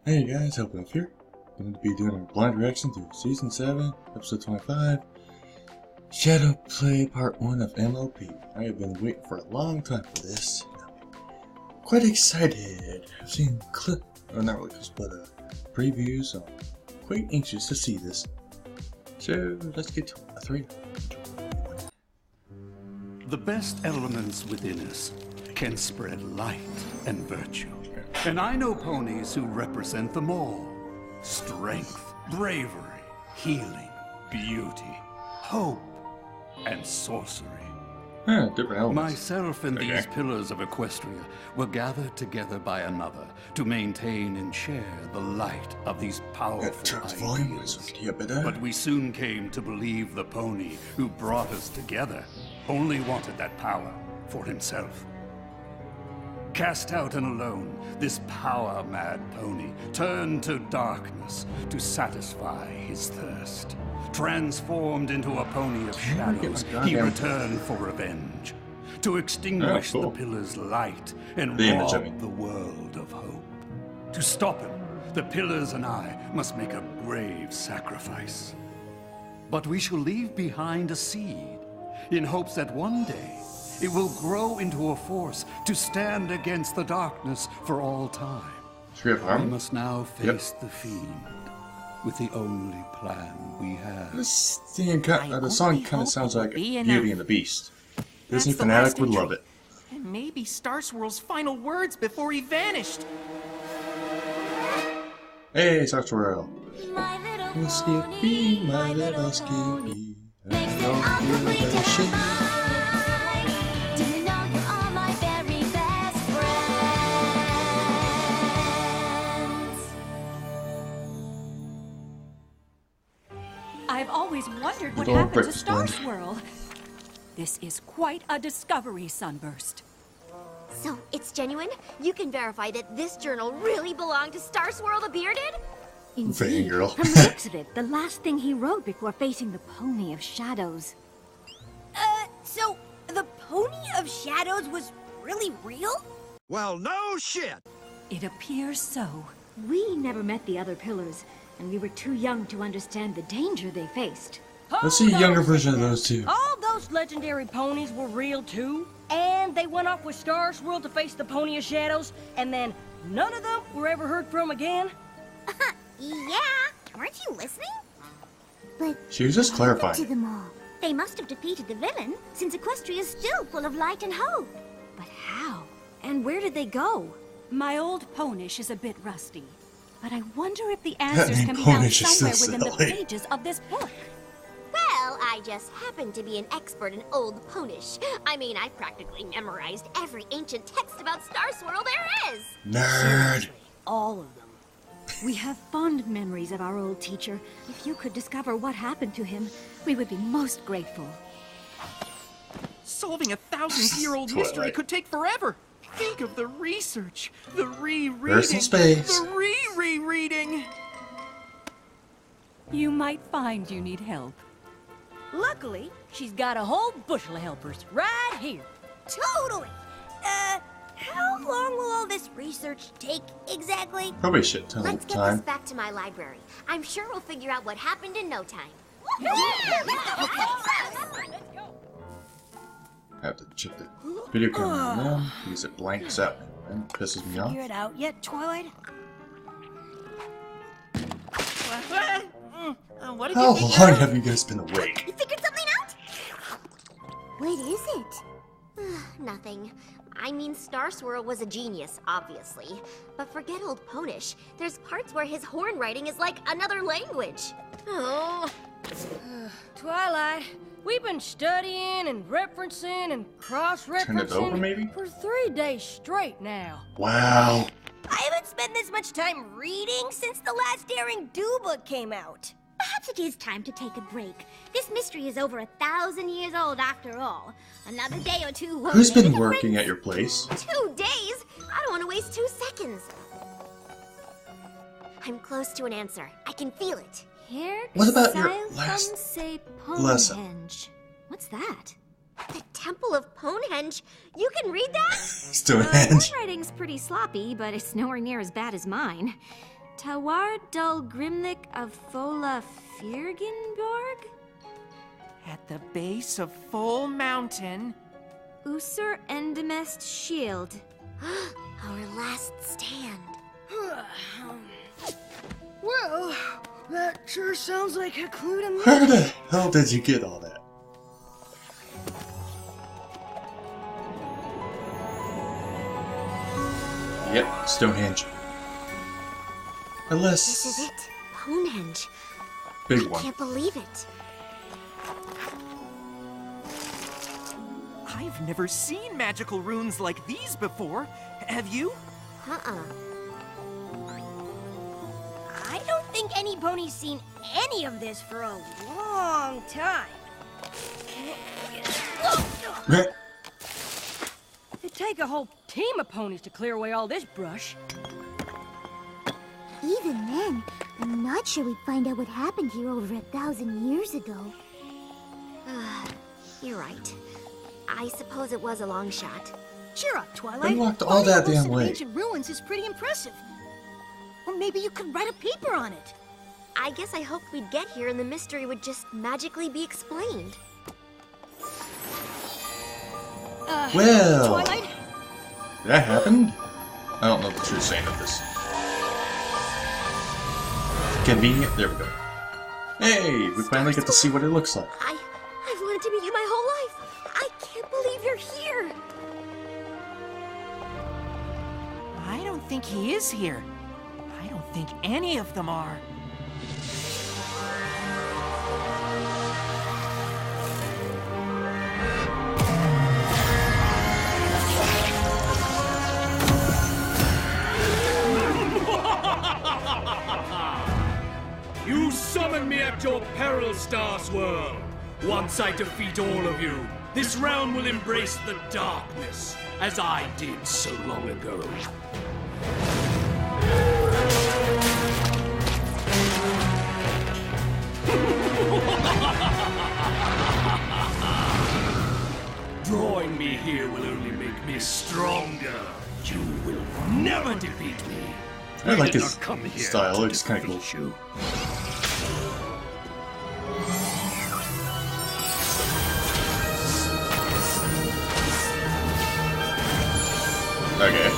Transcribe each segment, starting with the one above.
Hey guys, Helping here. I'm going to be doing a blind reaction to Season 7, Episode 25, Shadow Play Part 1 of MLP. I have been waiting for a long time for this. I'm quite excited. I've seen not really clips, but previews, so I'm quite anxious to see this. So let's get to a 3. The best elements within us can spread light and virtue. And I know ponies who represent them all. Strength, bravery, healing, beauty, hope, and sorcery. Different elements. Myself and these pillars of Equestria were gathered together by another to maintain and share the light of these powerful ideas. But we soon came to believe the pony who brought us together only wanted that power for himself. Cast out and alone, this power-mad pony turned to darkness to satisfy his thirst. Transformed into a pony of shadows, he returned for revenge, to extinguish the pillar's light and rob the world of hope. To stop him, the pillars and I must make a brave sacrifice. But we shall leave behind a seed, in hopes that one day it will grow into a force to stand against the darkness for all time. We must now face the fiend with the only plan we have. The song kind of sounds like Beauty and the Beast. Disney fanatic would love it. And maybe Star Swirl's final words before he vanished. Hey, Star Swirl. My little Skippy, my little Skippy. I've always wondered what happened to Star Swirl. This is quite a discovery, Sunburst. So, it's genuine? You can verify that this journal really belonged to Star Swirl the Bearded? Indeed. From the looks of it, the last thing he wrote before facing the Pony of Shadows. So the Pony of Shadows was really real? Well, no shit! It appears so. We never met the other pillars, and we were too young to understand the danger they faced. Let's see a younger version of those two. All those legendary ponies were real too, and they went off with Star Swirl to face the Pony of Shadows, and then none of them were ever heard from again? Yeah, weren't you listening? But she was just clarifying. To them all. They must have defeated the villain, since Equestria is still full of light and hope. But how? And where did they go? My old Ponish is a bit rusty, but I wonder if the answers can be found somewhere within the pages of this book. Well, I just happen to be an expert in Old Ponish. I mean, I practically memorized every ancient text about Star Swirl there is. Nerd. All of them. We have fond memories of our old teacher. If you could discover what happened to him, we would be most grateful. Solving a 1,000-year-old mystery could take forever. Think of the research, the rereading, the re-rereading. You might find you need help. Luckily, she's got a whole bushel of helpers right here. Totally! How long will all this research take exactly? Probably a shit ton of time. Let's get this back to my library. I'm sure we'll figure out what happened in no time. I have to check the video camera now because it blanks out and it pisses me off. Figure it out yet, Twilight? How long have you guys been awake? You figured something out? What is it? Nothing. I mean, Star Swirl was a genius, obviously. But forget Old Ponish. There's parts where his horn writing is like another language. Oh. Twilight, we've been studying and referencing and cross-referencing for 3 days straight now. Wow. I haven't spent this much time reading since the last Daring Do book came out. Perhaps it is time to take a break. This mystery is over 1,000 years old after all. Another day or two won't Who's been working at your place? 2 days? I don't want to waste 2 seconds. I'm close to an answer. I can feel it. What about your last lesson? What's that? The Temple of Ponehenge? You can read that? Stonehenge. My writing's pretty sloppy, but it's nowhere near as bad as mine. Tawar Dul Grimlik of Fola Firgenborg? At the base of Full Mountain. Usur Endemest Shield. Our last stand. Well, that sure sounds like a clue to me. Where the hell did you get all that? Yep, Stonehenge. Unless... This is it. Stonehenge. Big I one. can't believe it. I've never seen magical runes like these before. Have you? Uh-uh. I don't think any pony's seen any of this for a long time. It'd take a whole team of ponies to clear away all this brush. Even then, I'm not sure we'd find out what happened here over 1,000 years ago. You're right. I suppose it was a long shot. Cheer up, Twilight. They walked all that damn way. Ancient ruins is pretty impressive. Or maybe you could write a paper on it. I guess I hoped we'd get here and the mystery would just magically be explained. Well, Twilight? that happened? I don't know the true saying of this. Convenient, there we go. Hey, we finally get to see what it looks like. I've wanted to meet you my whole life. I can't believe you're here. I don't think he is here. I don't think any of them are. You summon me at your peril, Star Swirl. Once I defeat all of you, this realm will embrace the darkness, as I did so long ago. Drawing me here will only make me stronger. You will never defeat me. I like his style, looks kind of cool. Okay.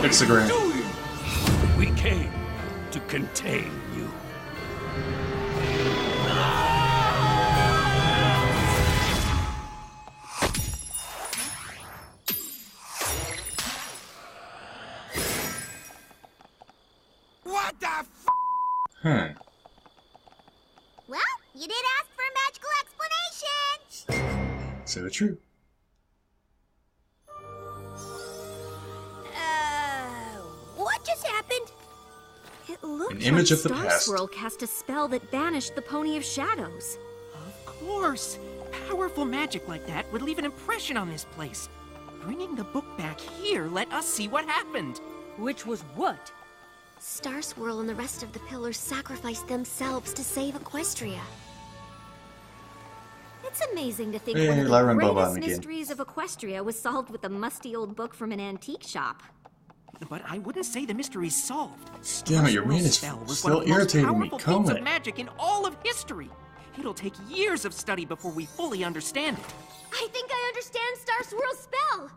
Fix the ground. We came to contain you. What the f? Huh. Well, you did ask for a magical explanation! So true. What just happened? It looks An image like of the past. Swirl cast a spell that banished the Pony of Shadows. Of course. Powerful magic like that would leave an impression on this place. Bringing the book back here let us see what happened. Which was what? Star Swirl and the rest of the pillars sacrificed themselves to save Equestria. It's amazing to think Hey, one of the Lyra and Boba greatest again. mysteries of Equestria was solved with a musty old book from an antique shop. But I wouldn't say the mystery's solved. Damn it, your man is Spell was still one of the most irritating me. powerful Come feats on. of magic in all of history. It'll take years of study before we fully understand it. I think I understand Star Swirl's spell!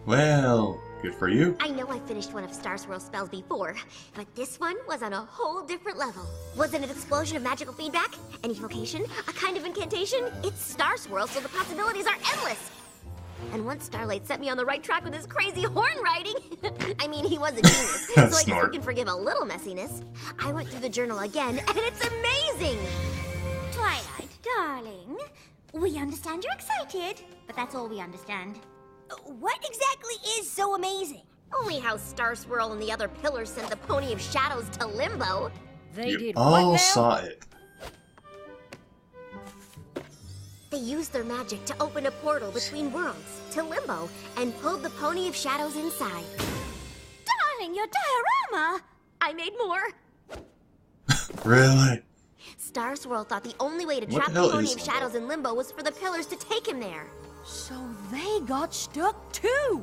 Well, good for you. I know I finished one of Star Swirl's spells before, but this one was on a whole different level. Was it an explosion of magical feedback? An evocation? A kind of incantation? It's Star Swirl, so the possibilities are endless! And once Starlight set me on the right track with his crazy horn riding, I mean, he was a genius, so I guess we can forgive a little messiness. I went through the journal again, and it's amazing! Twilight, darling, we understand you're excited, but that's all we understand. What exactly is so amazing? Only how Star Swirl and the other pillars sent the Pony of Shadows to Limbo. They You did all what now? saw it. They used their magic to open a portal between worlds, to Limbo, and pulled the Pony of Shadows inside. Darling, your diorama! I made more! Really? Star Swirl thought the only way to What trap the the hell Pony is of Limbo? Shadows in Limbo was for the pillars to take him there. So they got stuck too!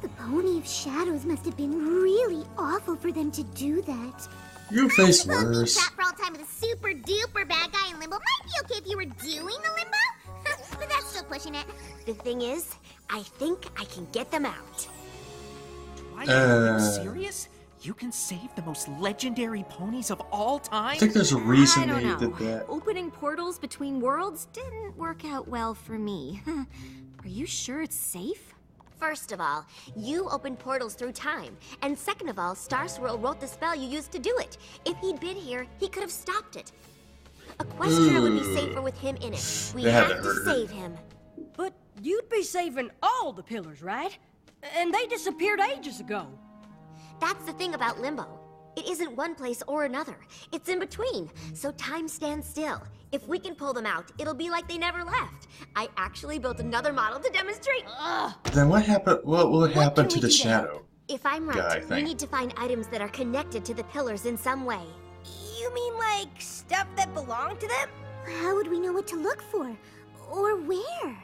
The Pony of Shadows must have been really awful for them to do that. You face worse. Trap for all time with a super duper bad guy in limbo might be okay if you were doing the limbo, but that's still pushing it. The thing is, I think I can get them out. Twilight, are you serious? You can save the most legendary ponies of all time? I think there's a reason they don't know. did that. Opening portals between worlds didn't work out well for me. Are you sure it's safe? First of all, you opened portals through time. And second of all, Star Swirl wrote the spell you used to do it. If he'd been here, he could have stopped it. Equestria would be safer with him in it. We have to save him. But you'd be saving all the pillars, right? And they disappeared ages ago. That's the thing about Limbo. It isn't one place or another. It's in between, so time stands still. If we can pull them out, it'll be like they never left. I actually built another model to demonstrate. Then what happened? What will happen to the shadow? If I'm right, we need to find items that are connected to the pillars in some way. You mean like stuff that belonged to them? How would we know what to look for? Or where?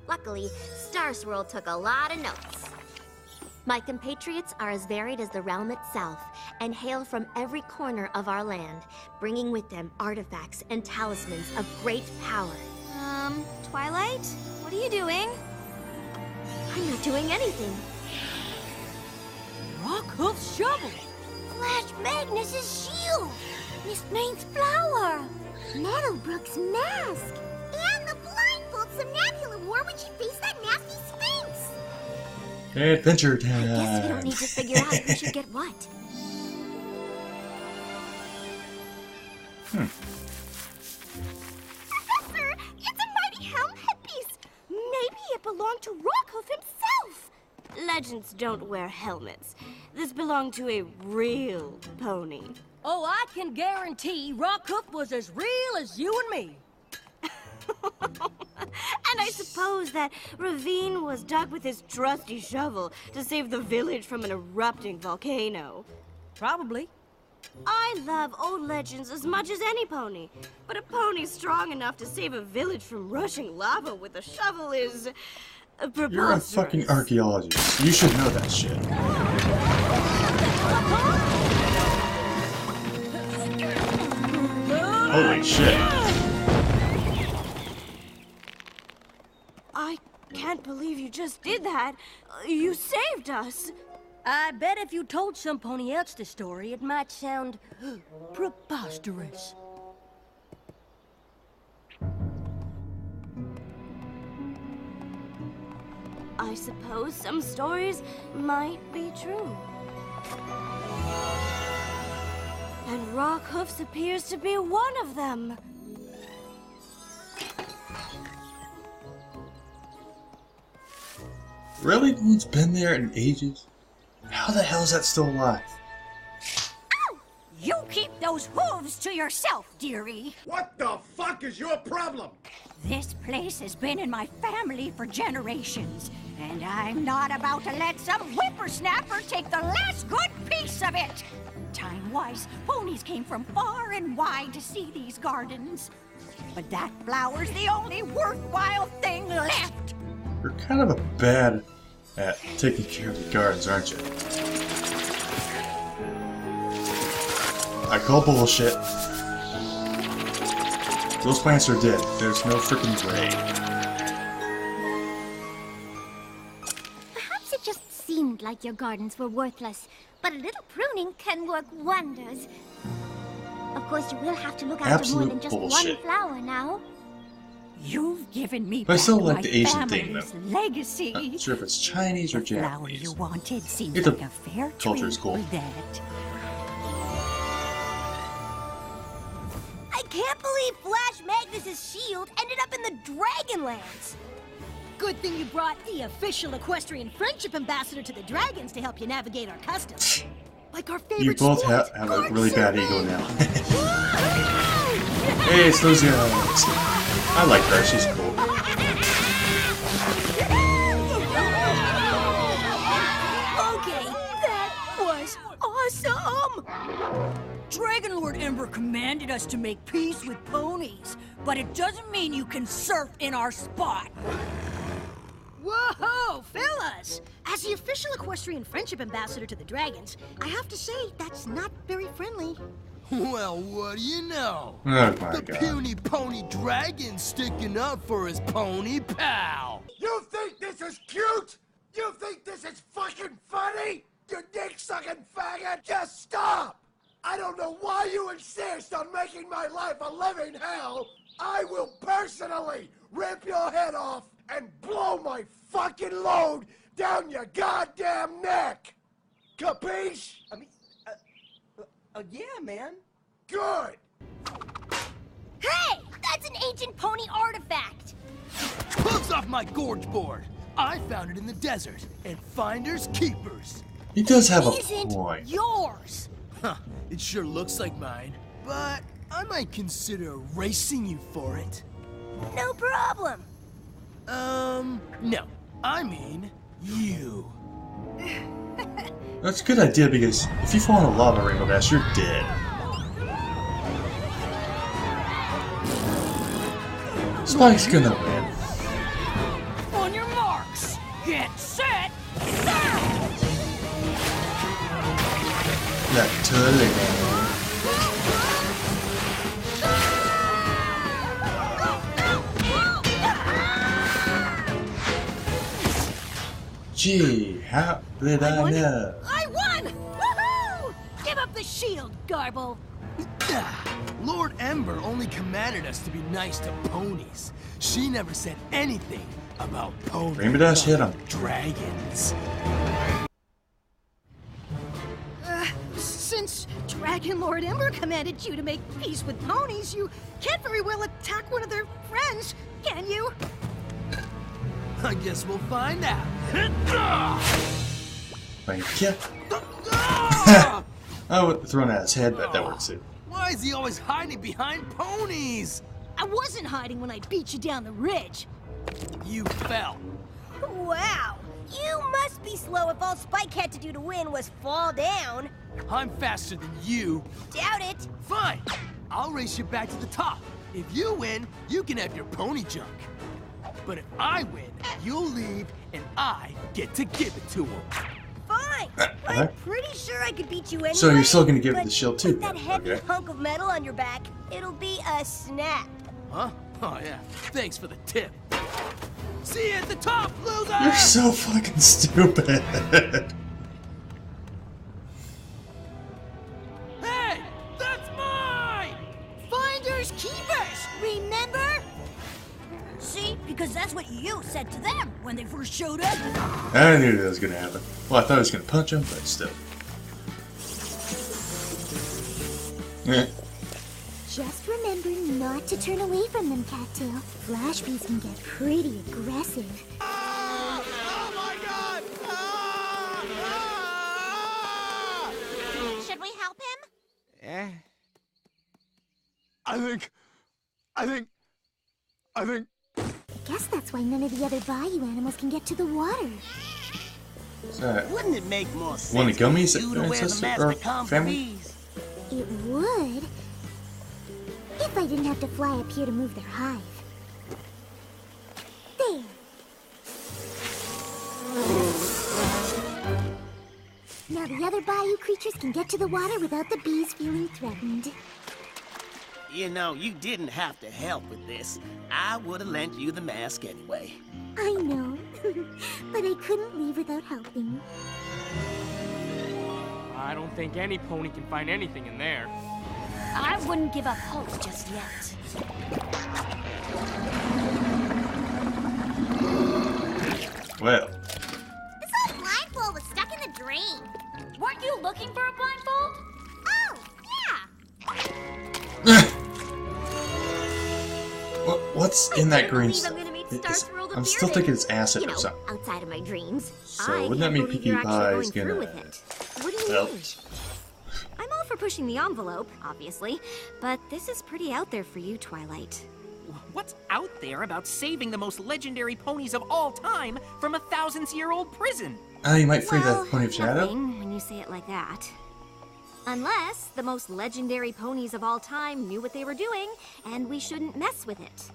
Luckily, Star Swirl took a lot of notes. My compatriots are as varied as the realm itself, and hail from every corner of our land, bringing with them artifacts and talismans of great power. Twilight? What are you doing? I'm not doing anything. Rockhoof's shovel! Flash Magnus's shield! Miss Maine's flower! Meadowbrook's mask! And the blindfold Somnambula wore when she faced that nasty Sphinx! Adventure time! I guess we don't need to figure out who should get what. Professor, it's a mighty helm headpiece! Maybe it belonged to Rockhoof himself! Legends don't wear helmets. This belonged to a real pony. Oh, I can guarantee Rockhoof was as real as you and me. And I suppose that ravine was dug with his trusty shovel to save the village from an erupting volcano. Probably. I love old legends as much as any pony, but a pony strong enough to save a village from rushing lava with a shovel is preposterous. You're a fucking archaeologist. You should know that shit. Holy shit. I can't believe you just did that. You saved us. I bet if you told some pony else this story, it might sound preposterous. I suppose some stories might be true. And Rockhoofs appears to be one of them. Really? No one's been there in ages? How the hell is that still alive? Ow! You keep those hooves to yourself, dearie. What the fuck is your problem? This place has been in my family for generations, and I'm not about to let some whippersnapper take the last good piece of it. Time-wise, ponies came from far and wide to see these gardens. But that flower's the only worthwhile thing left. You're kind of a bad at taking care of the gardens, aren't you? I call bullshit. Those plants are dead. There's no freaking way. Perhaps it just seemed like your gardens were worthless, but a little pruning can work wonders. Of course, you will have to look after more than just one flower now. You've given me but I still like my the Asian thing, though. Legacy. I'm not sure if it's Chinese or the flower Japanese. you wanted seems Either like a fair culture's trade cool. for that. I can't believe Flash Magnus's shield ended up in the Dragonlands. Good thing you brought the official equestrian friendship ambassador to the dragons to help you navigate our customs. Like our favorite You both have a really bad ego now. Hey, it's Lucy. I like her. She's cool. Okay, that was awesome! Dragon Lord Ember commanded us to make peace with ponies, but it doesn't mean you can surf in our spot. Whoa, fellas! As the official equestrian friendship ambassador to the Dragons, I have to say that's not very friendly. Well, what do you know? Oh my The God. puny pony dragon sticking up for his pony pal. You think this is cute? You think this is fucking funny? You dick-sucking faggot! Just stop! I don't know why you insist on making my life a living hell. I will personally rip your head off and blow my fucking load down your goddamn neck! Capiche? I mean, yeah, man. Good! Hey! That's an ancient pony artifact! Hooks off my gorge board. I found it in the desert, and finders keepers. He does have a Isn't point. yours! Huh, it sure looks like mine, but I might consider racing you for it. No problem. No. I mean, you. That's a good idea because if you fall in a lava, Rainbow Dash, you're dead. Spike's gonna win. On your marks, get set, go! Not totally, man. Gee, how did I know? I won! Woohoo! Give up the shield, Garble. Lord Ember only commanded us to be nice to ponies. She never said anything about ponies. Rainbow Dash hit him. Dragons. Since Dragon Lord Ember commanded you to make peace with ponies, you can't very well attack one of their friends, can you? I guess we'll find out. Thank you. I would have thrown at his head, but that works too. Why is he always hiding behind ponies? I wasn't hiding when I beat you down the ridge. You fell. Wow, you must be slow if all Spike had to do to win was fall down. I'm faster than you. Doubt it. Fine. I'll race you back to the top. If you win, you can have your pony junk. But if I win, you'll leave and I get to give it to him. Fine. I'm pretty sure I could beat you anyway. So you're still gonna give it but the shield too? with that heavy Okay. hunk of metal on your back, it'll be a snap. Huh? Oh yeah. Thanks for the tip. See you at the top, loser! You're so fucking stupid. Hey! That's mine! Finders keepers, remember? See? Because that's what you said to them when they first showed up. I knew that was gonna happen. Well, I thought I was gonna punch him, but still. Yeah. Just remember not to turn away from them, Cattail. Flash bees can get pretty aggressive. Oh my god! Should we help him? I think... I guess that's why none of the other bayou animals can get to the water. What's that? Wouldn't it make more sense One of the gummies for you to wear the ancestor mask or to calm family? bees? It would. If I didn't have to fly up here to move their hive. There. Now the other bayou creatures can get to the water without the bees feeling threatened. You know, you didn't have to help with this. I would have lent you the mask anyway. I know, but I couldn't leave without helping. I don't think any pony can find anything in there. I wouldn't give up hope just yet. Well. This old blindfold was stuck in the drain. Weren't you looking for a blindfold? Oh, yeah. What's in that green believe stuff? I'm gonna meet It's- Star Swirl the I'm still Bearded. thinking it's acid You or know, something. outside of my dreams. So I wouldn't that can't mean believe Pinkie you're actually Pie going is through gonna with it. What do you help? mean? I'm all for pushing the envelope, obviously, but this is pretty out there for you, Twilight. What's out there about saving the most legendary ponies of all time from a thousands-year-old prison? You might free Well, that Pony of Shadow? nothing when you say it like that. Unless the most legendary ponies of all time knew what they were doing, and we shouldn't mess with it.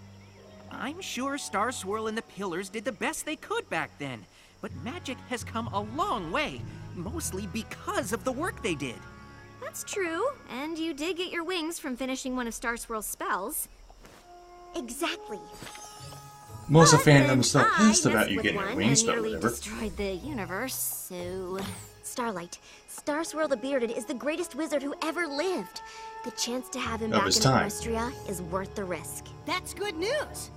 I'm sure Star Swirl and the Pillars did the best they could back then. But magic has come a long way, mostly because of the work they did. That's true, and you did get your wings from finishing one of Star Swirl's spells. Exactly. Most of fandom is still pissed about you getting your wings, but whatever. Destroyed the universe, so... Starlight, Star Swirl the Bearded is the greatest wizard who ever lived. The chance to have him back in Equestria is worth the risk. That's good news.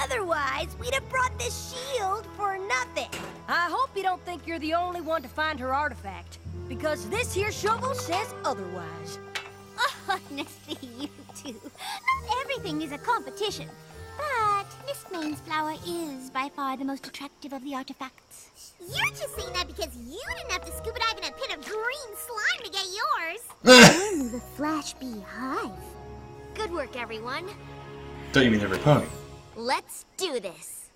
Otherwise, we'd have brought this shield for nothing. I hope you don't think you're the only one to find her artifact, because this here shovel says otherwise. Honestly, you two. Not everything is a competition. But Miss Main's flower is by far the most attractive of the artifacts. You're just saying that because you didn't have to scuba dive in a pit of green slime to get yours. I'm the Flash Beehive. Good work, everyone. Don't you mean every pony? Let's do this.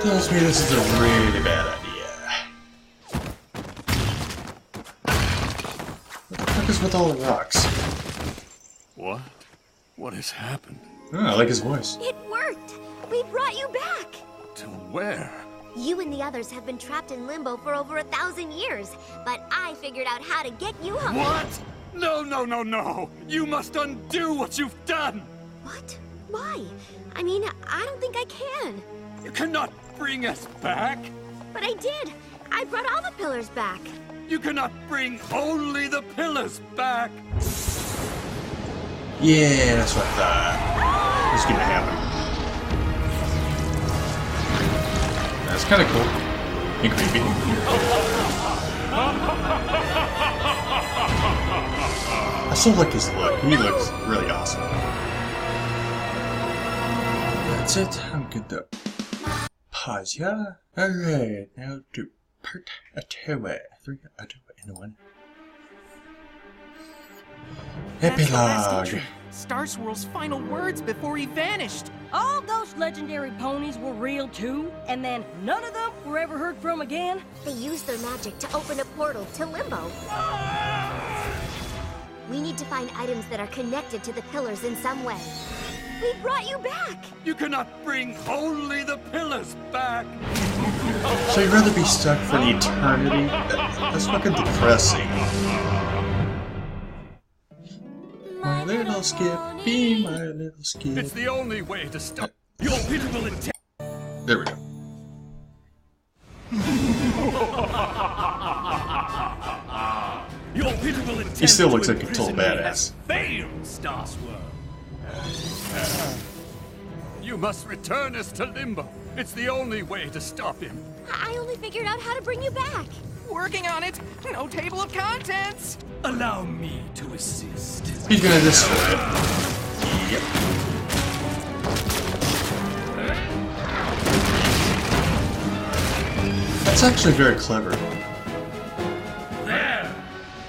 Tells me this is a really bad idea. What the fuck is with all the rocks? What? What has happened? Oh, I like his voice. It worked! We brought you back! To where? You and the others have been trapped in limbo for over 1,000 years, but I figured out how to get you home. What? No, no, no, no! You must undo what you've done! What? Why? I mean, I don't think I can. You cannot bring us back! But I did! I brought all the pillars back! You cannot bring only the pillars back! Yeah, that's what I thought. What's gonna happen? That's kinda cool. And creepy. I still like his look. He looks really awesome. That's it. I'm good though. Pause, yeah? Alright, now to part 2. 3, 2, and 1. Epilogue. Star Swirl's final words before he vanished. All those legendary ponies were real too, and then none of them were ever heard from again? They used their magic to open a portal to Limbo. We need to find items that are connected to the pillars in some way. We brought you back! You cannot bring only the pillars back! So you'd rather be stuck for an eternity? That's fucking depressing. My little Skippy, my little Skippy. It's the only way to stop your pitiful intent. There we go. Your pitiful intent. He still looks like a total badass. Failed, Star Swirl. You must return us to Limbo. It's the only way to stop him. I only figured out how to bring you back. Working on it. No table of contents. Allow me to assist. He's gonna destroy it. Yep. That's actually very clever. There!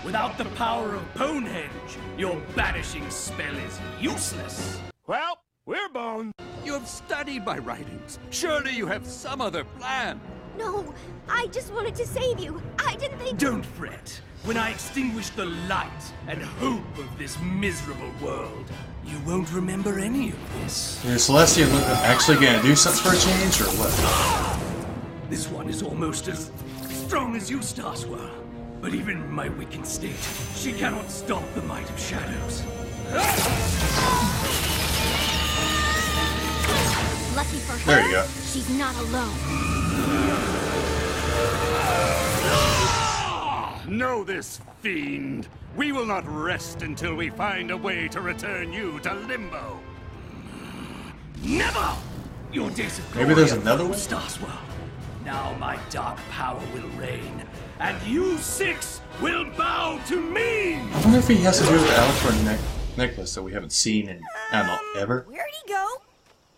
Without the power of Bonehenge, your banishing spell is useless. Well, we're boned. You have studied my writings. Surely you have some other plan. No, I just wanted to save you. I didn't think... Don't fret. When I extinguish the light and hope of this miserable world, you won't remember any of this. Is Celestia actually gonna do something for a change, or what? This one is almost as strong as you, Star Swirl. But even in my weakened state, she cannot stop the might of shadows. Lucky for her, there you go. She's not alone. Know this, fiend. We will not rest until we find a way to return you to Limbo. Never! Your days of Maybe there's another one? Star Swirl. Now my dark power will reign, and you 6 will bow to me! I wonder if he has to do with the Alicorn necklace that we haven't seen in, I don't know, ever? Where'd he go?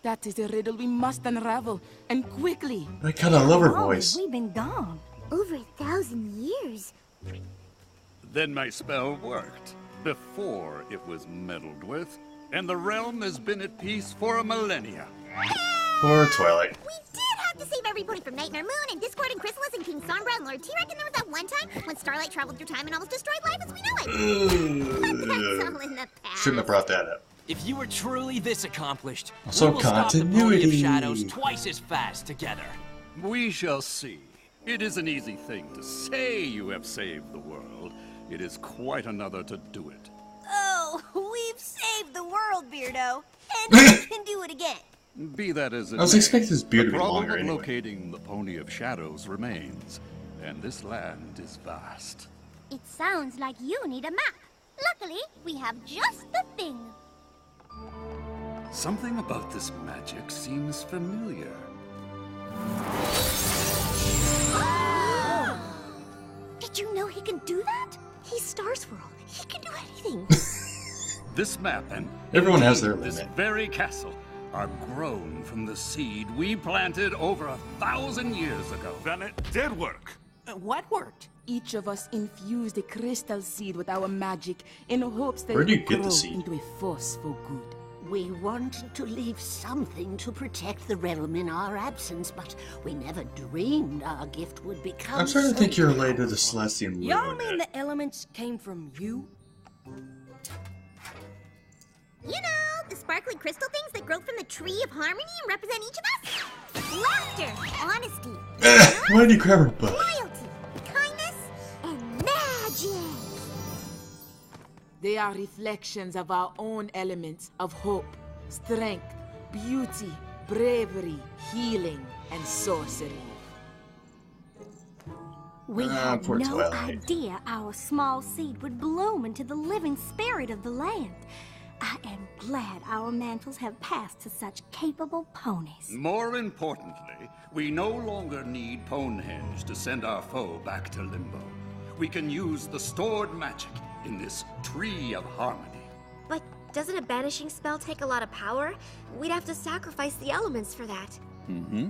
That is the riddle we must unravel, and quickly. I kinda love her How voice. have we been gone? Over 1,000 years. Then my spell worked, before it was meddled with, and the realm has been at peace for a millennia. Poor Twilight. We did have to save every pony from Nightmare Moon and Discord and Chrysalis and King Sombra and Lord T-Rex, and there was that one time when Starlight traveled through time and almost destroyed life as we know it. But that's all in the past. Shouldn't have brought that up. If you were truly this accomplished, So we will stop the Pony continuity. of Shadows twice as fast together. We shall see. It is an easy thing to say you have saved the world. It is quite another to do it. Oh, we've saved the world, Beardo. And we can do it again. Be that as it I was may, expecting this beard to the be problem longer of anyway. locating the Pony of Shadows remains, and this land is vast. It sounds like you need a map. Luckily, we have just the thing. Something about this magic seems familiar. Did you know he can do that? He's Star Swirl. He can do anything. This map and Everyone has indeed their this limit. very castle are grown from the seed we planted over 1,000 years ago. Then it did work. What worked? Each of us infused a crystal seed with our magic in hopes that Where it do you would get the grow seed? into a force for good. We wanted to leave something to protect the realm in our absence, but we never dreamed our gift would become. I'm starting to think so you're related to the Celestian Y'all Lord. mean the elements came from you? You know, the sparkly crystal things that grow from the tree of harmony and represent each of us? Laughter, honesty, Why did you grab her butt? loyalty, kindness, and magic. They are reflections of our own elements of hope, strength, beauty, bravery, healing, and sorcery. We had poor no Twilight. idea our small seed would bloom into the living spirit of the land. I am glad our mantles have passed to such capable ponies. More importantly, we no longer need Ponehenge to send our foe back to Limbo. We can use the stored magic in this tree of harmony. But doesn't a banishing spell take a lot of power? We'd have to sacrifice the elements for that. Mm-hmm.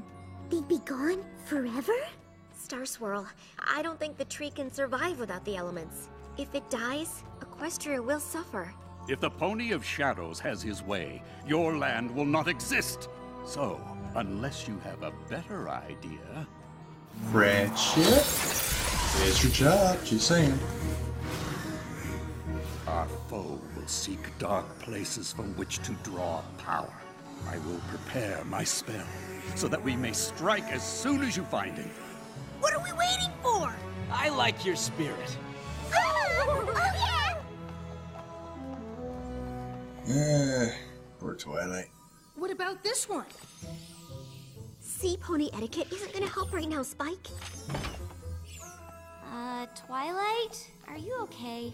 They'd be gone forever? Star Swirl, I don't think the tree can survive without the elements. If it dies, Equestria will suffer. If the Pony of Shadows has his way, your land will not exist. So, unless you have a better idea... Friendship? It's your job, just saying. Our foe will seek dark places from which to draw power. I will prepare my spell, so that we may strike as soon as you find him. What are we waiting for? I like your spirit. Oh, yeah! Poor Twilight. What about this one? Sea pony etiquette isn't gonna help right now, Spike. Twilight? Are you okay?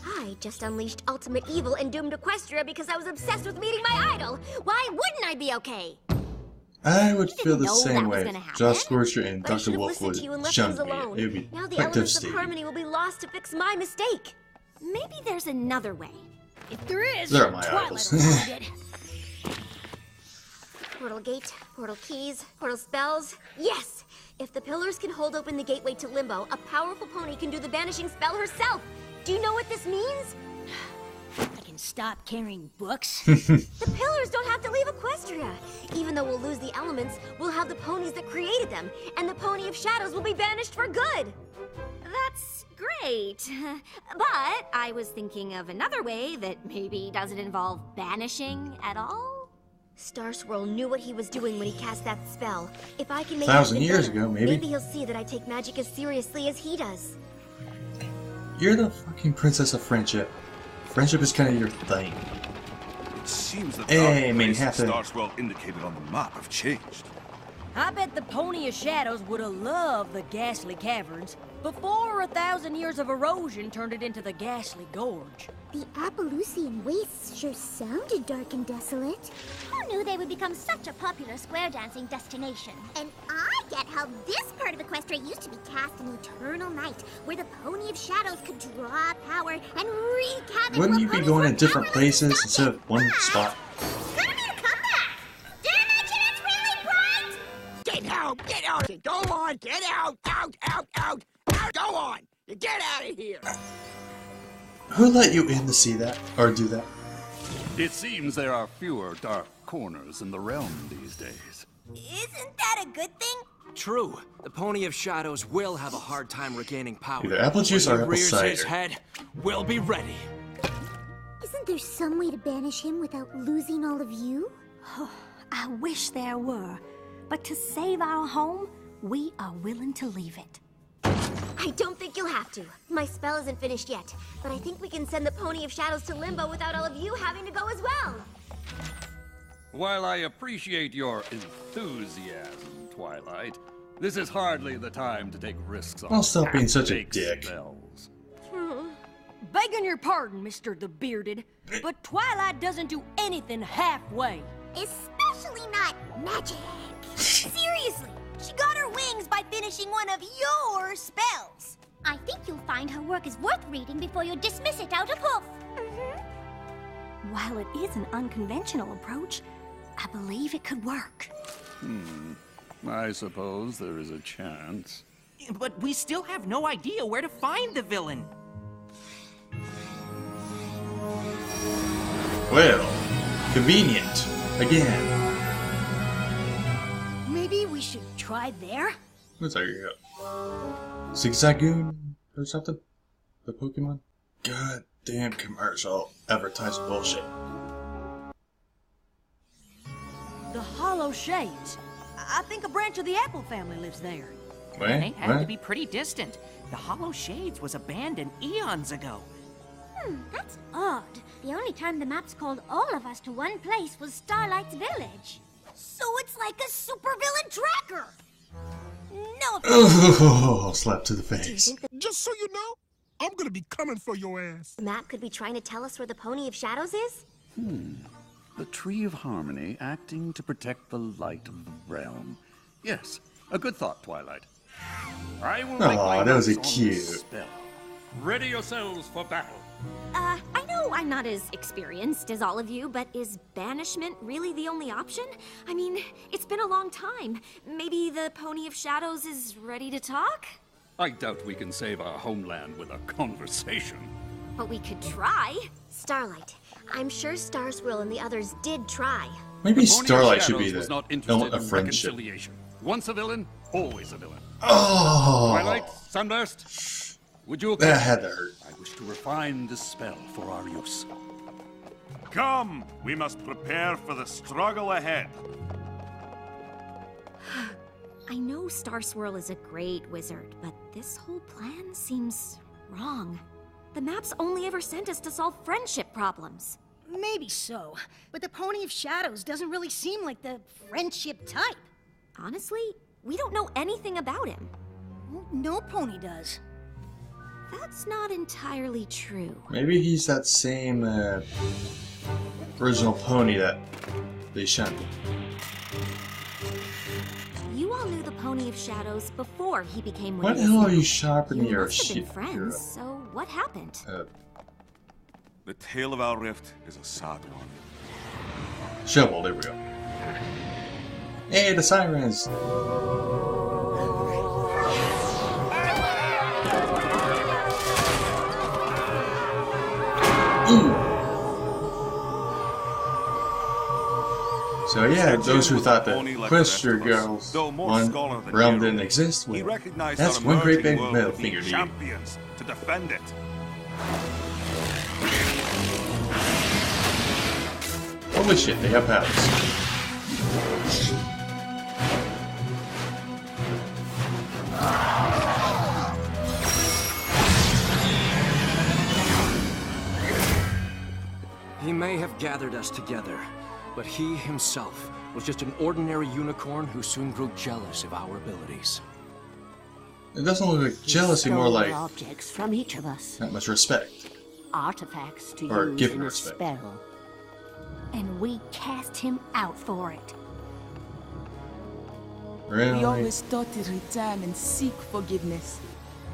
I just unleashed ultimate evil and doomed Equestria because I was obsessed with meeting my idol. Why wouldn't I be okay? I would feel the know same that was way. gonna happen, Josh Scorcher and But I Dr. should have Wolf listened would to you and left shun things me. alone. It would be Now the quite elements of devastating. harmony will be lost to fix my mistake. Maybe there's another way. If there is, There are my Twilight idols. will find it. Portal gate, portal keys, portal spells. Yes! If the pillars can hold open the gateway to Limbo, a powerful pony can do the banishing spell herself. Do you know what this means? I can stop carrying books. The pillars don't have to leave Equestria. Even though we'll lose the elements, we'll have the ponies that created them, and the Pony of Shadows will be banished for good. That's great. But I was thinking of another way that maybe doesn't involve banishing at all. Star Swirl knew what he was doing when he cast that spell. If I can make 1,000 it years better, ago, maybe. Maybe he'll see that I take magic as seriously as he does. You're the fucking princess of friendship. Friendship is kind of your thing. It seems that Hey, the Manhattan. Starswell indicated on the map have changed. I bet the Pony of Shadows would have loved the Ghastly Caverns before 1,000 years of erosion turned it into the Ghastly Gorge. The Appaloosian wastes sure sounded dark and desolate. Who knew they would become such a popular square dancing destination? And I get how this part of Equestria used to be cast an eternal night, where the Pony of Shadows could draw power and wreak havoc. Wouldn't while you be ponies going were in different powerless to places stop instead it? of one spot? It's gonna be a comeback! Did I mention it's really bright? Get out! Get out! Go on! Get out! Out! Out! Out! Out! Go on! Get out of here! Who let you in to see that? Or do that? It seems there are fewer dark corners in the realm these days. Isn't that a good thing? True. The Pony of Shadows will have a hard time regaining power. Either apple juice or When he apple rears his cider. head, we'll be ready. Isn't there some way to banish him without losing all of you? I wish there were. But to save our home, we are willing to leave it. I don't think you'll have to. My spell isn't finished yet, but I think we can send the Pony of Shadows to Limbo without all of you having to go as well. While I appreciate your enthusiasm, Twilight, this is hardly the time to take risks on I'll stop being such a half-baked dick. spells. Begging your pardon, Mr. the Bearded, but Twilight doesn't do anything halfway. Especially not magic. Seriously, she got her wings by finishing one of your spells. I think you'll find her work is worth reading before you dismiss it out of hoof. While it is an unconventional approach, I believe it could work. I suppose there is a chance. But we still have no idea where to find the villain. Well, convenient. Again. Maybe we should try there? What's that? Zigzagoon or something? The Pokemon? God damn commercial advertising bullshit. The Hollow Shades. I think a branch of the Apple family lives there. They had to be pretty distant. The Hollow Shades was abandoned eons ago. That's odd. The only time the maps called all of us to one place was Starlight's village. So it's like a supervillain tracker. No. Oh, slap to the face. Just so you know, I'm gonna be coming for your ass. The map could be trying to tell us where the Pony of Shadows is? The Tree of Harmony acting to protect the light of the realm. Yes, a good thought, Twilight. I will make my that was a notes on cute. this spell. Ready yourselves for battle. I know I'm not as experienced as all of you, but is banishment really the only option? I mean, it's been a long time. Maybe the Pony of Shadows is ready to talk? I doubt we can save our homeland with a conversation. But we could try. Starlight, I'm sure Star Swirl and the others did try. Maybe The Pony of Starlight should be Shadows was the not interested element in of friendship. reconciliation. Once a villain, always a villain. Oh! Twilight, Sunburst, would you? That had to hurt. I wish to refine this spell for our use. Come, we must prepare for the struggle ahead. I know Star Swirl is a great wizard, but this whole plan seems wrong. The maps only ever sent us to solve friendship problems. Maybe so, but the Pony of Shadows doesn't really seem like the friendship type. Honestly, we don't know anything about him. Well, no pony does. That's not entirely true. Maybe he's that same original pony that they shunned. You all knew the Pony of Shadows before he became What the Winnie's. hell are you sharpening You your must have been shit? friends, so what happened? The tale of our rift is a sad one. Shovel, there we go. Hey, the sirens! So yeah, those who thought that Quester Girls one realm didn't exist, well, that's one great big middle finger to you. Champions to defend it. Holy shit, they have powers. He may have gathered us together, but he himself was just an ordinary unicorn who soon grew jealous of our abilities. It doesn't look like jealousy, more like objects from each of us. not much respect. Artifacts to Or use give in a respect. spell. And we cast him out for it. Really? We always thought to return and seek forgiveness.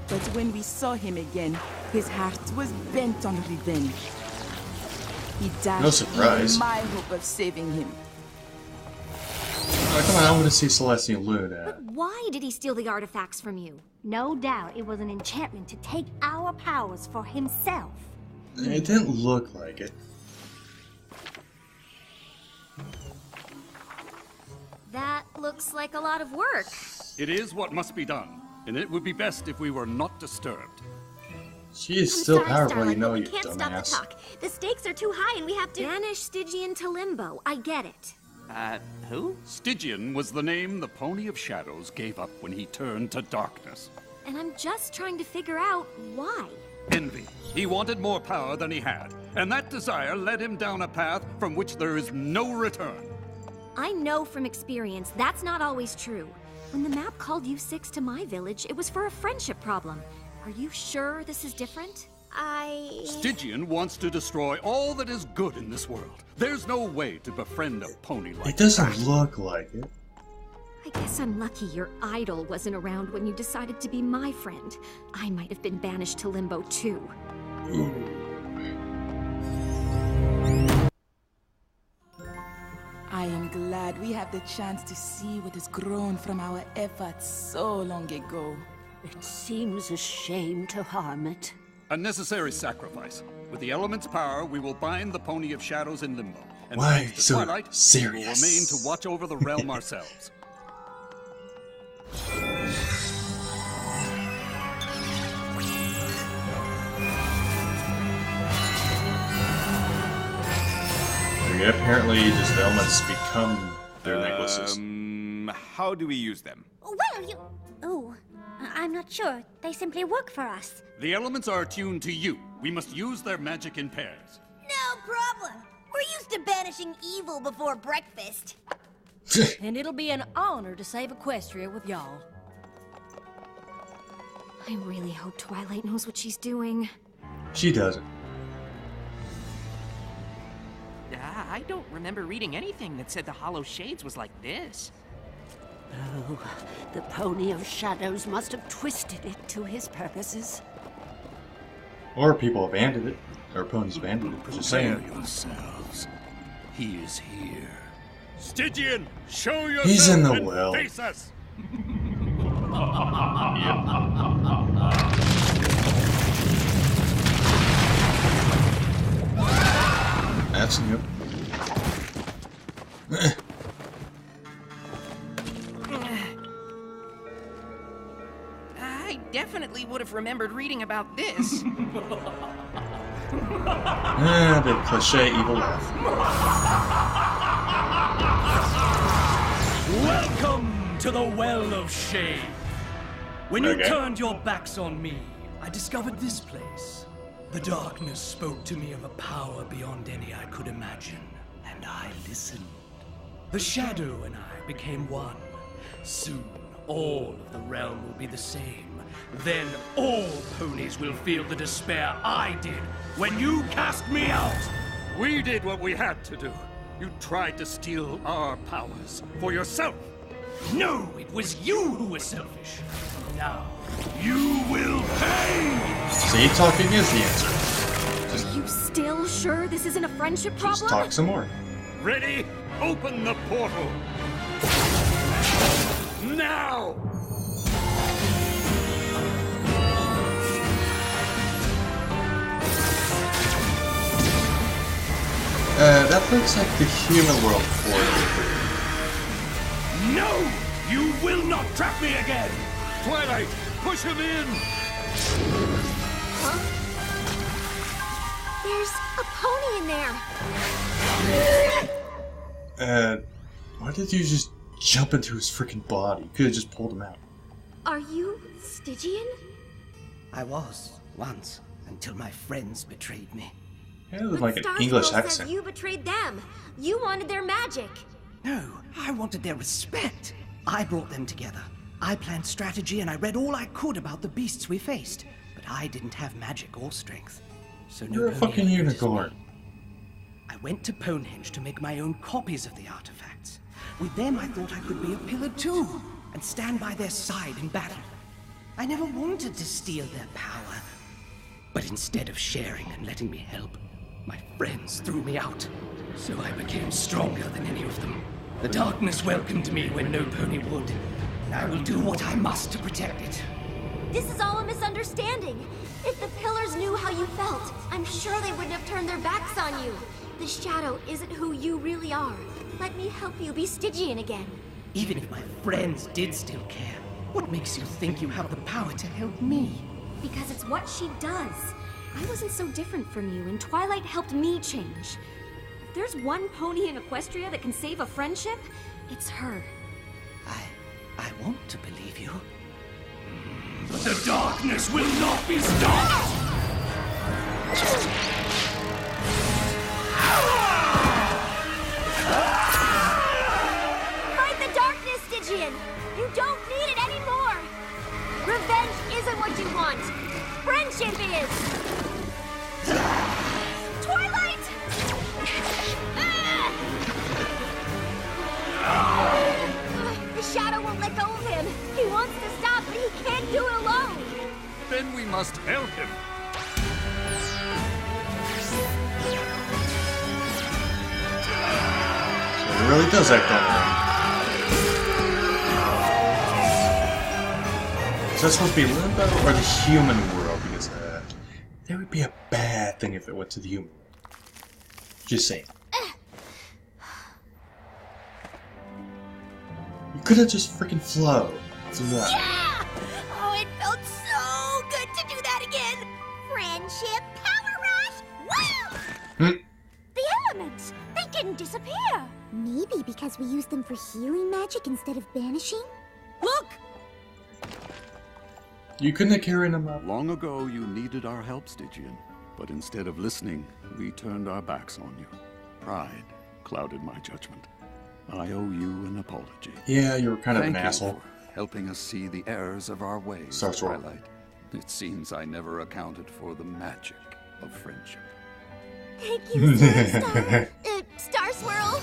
But when we saw him again, his heart was bent on revenge. He died No surprise. in my hope of saving him. Oh, come on, I want to see Celestial Luna. Why did he steal the artifacts from you? No doubt it was an enchantment to take our powers for himself. It didn't look like it. That looks like a lot of work. It is what must be done, and it would be best if we were not disturbed. She is still powerful, Starlight, you know, but we you can't stop the dumbass. talk. The stakes are too high and we have to... Banish Stygian to Limbo. I get it. Who? Stygian was the name the Pony of Shadows gave up when he turned to darkness. And I'm just trying to figure out why. Envy. He wanted more power than he had, and that desire led him down a path from which there is no return. I know from experience that's not always true. When the map called you six to my village, it was for a friendship problem. Are you sure this is different? Stygian wants to destroy all that is good in this world. There's no way to befriend a pony like that. It doesn't look like it. I guess I'm lucky your idol wasn't around when you decided to be my friend. I might have been banished to Limbo too. I am glad we have the chance to see what has grown from our efforts so long ago. It seems a shame to harm it. A necessary sacrifice. With the element's power, we will bind the Pony of Shadows in Limbo. And Why thanks to so Twilight, serious? we will remain to watch over the realm ourselves. Yeah, apparently just the elements become their necklaces. How do we use them? Well, you... Oh, I'm not sure. They simply work for us. The elements are attuned to you. We must use their magic in pairs. No problem. We're used to banishing evil before breakfast. And it'll be an honor to save Equestria with y'all. I really hope Twilight knows what she's doing. She doesn't. I don't remember reading anything that said the Hollow Shades was like this. Oh, the Pony of Shadows must have twisted it to his purposes. Or people abandoned it. Or ponies abandoned it. Just saying. Prepare yourselves. He is here. Stygian, show yourself. He's in the and well. Face us. That's new. I definitely would have remembered reading about this. The cliche evil laugh. Welcome to the Well of Shade. When you Okay. turned your backs on me, I discovered this place. The darkness spoke to me of a power beyond any I could imagine, and I listened. The shadow and I became one. Soon, all of the realm will be the same. Then all ponies will feel the despair I did when you cast me out. We did what we had to do. You tried to steal our powers for yourself. No, it was you who was selfish. Now, you will pay! See, talking is the answer. Are you still sure this isn't a friendship problem? Just talk some more. Ready? Open the portal. Now! That looks like the human world portal. No! You will not trap me again! Twilight, push him in! Huh? There's a pony in there. Why did you just jump into his freaking body? You could have just pulled him out. Are you Stygian? I was, once, until my friends betrayed me. It was like an Star English Swirl accent. says you betrayed them. You wanted their magic. No, I wanted their respect. I brought them together. I planned strategy and I read all I could about the beasts we faced. But I didn't have magic or strength. So no You're a pony fucking ever noticed me. unicorn. I went to Ponehenge to make my own copies of the artifacts. With them, I thought I could be a pillar too, and stand by their side in battle. I never wanted to steal their power. But instead of sharing and letting me help, my friends threw me out. So I became stronger than any of them. The darkness welcomed me when no pony would. And I will do what I must to protect it. This is all a misunderstanding. If the pillars knew how you felt, I'm sure they wouldn't have turned their backs on you. The shadow isn't who you really are. Let me help you be Stygian again. Even if my friends did still care, what makes you think you have the power to help me? Because it's what she does. I wasn't so different from you, and Twilight helped me change. If there's one pony in Equestria that can save a friendship, it's her. I want to believe you. But the darkness will not be stopped! Fight the darkness, Stygian! You don't need it anymore! Revenge isn't what you want! Friendship is! Twilight! The Shadow won't let go of him! He wants to stop, but he can't do it alone! Then we must help him! So it really does act on it. Is that supposed to be Limbo or the human world? Because that would be a bad thing if it went to the human world. Just saying. You could have just freaking flowed. Yeah! Oh, it felt so good to do that again! Friendship power rush! Wow! The elements! They didn't disappear! Maybe because we used them for healing magic instead of banishing? Look! You couldn't have carried them up. Long ago, you needed our help, Stygian. But instead of listening, we turned our backs on you. Pride clouded my judgment. I owe you an apology. Yeah, you were kind of an Thank you asshole. for helping us see the errors of our ways, Twilight. It seems I never accounted for the magic of friendship. Thank you, Star Swirl!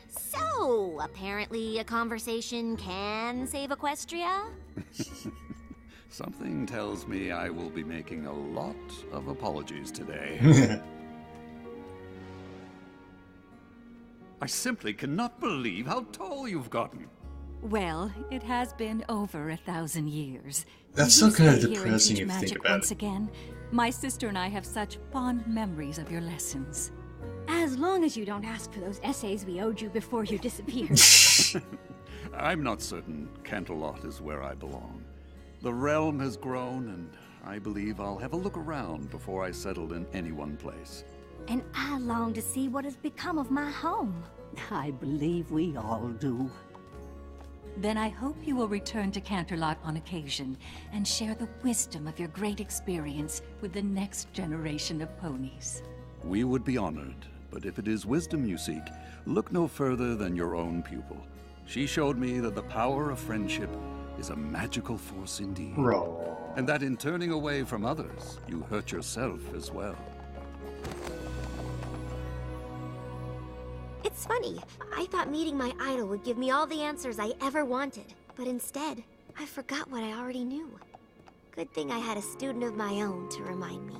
So, apparently a conversation can save Equestria? Something tells me I will be making a lot of apologies today. I simply cannot believe how tall you've gotten. Well, it has been over 1,000 years. That's Will still kind of you stay here and depressing teach if you think magic about once it. again? My sister and I have such fond memories of your lessons. As long as you don't ask for those essays we owed you before you disappeared. I'm not certain Canterlot is where I belong. The realm has grown, and I believe I'll have a look around before I settle in any one place. And I long to see what has become of my home. I believe we all do. Then I hope you will return to Canterlot on occasion and share the wisdom of your great experience with the next generation of ponies. We would be honored, but if it is wisdom you seek, look no further than your own pupil. She showed me that the power of friendship is a magical force indeed. Bro. And that in turning away from others, you hurt yourself as well. It's funny. I thought meeting my idol would give me all the answers I ever wanted. But instead, I forgot what I already knew. Good thing I had a student of my own to remind me.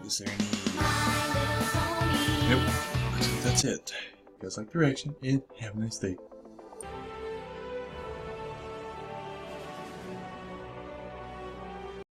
Is there any... Nope. I think that's it. You guys like direction, and have a nice day.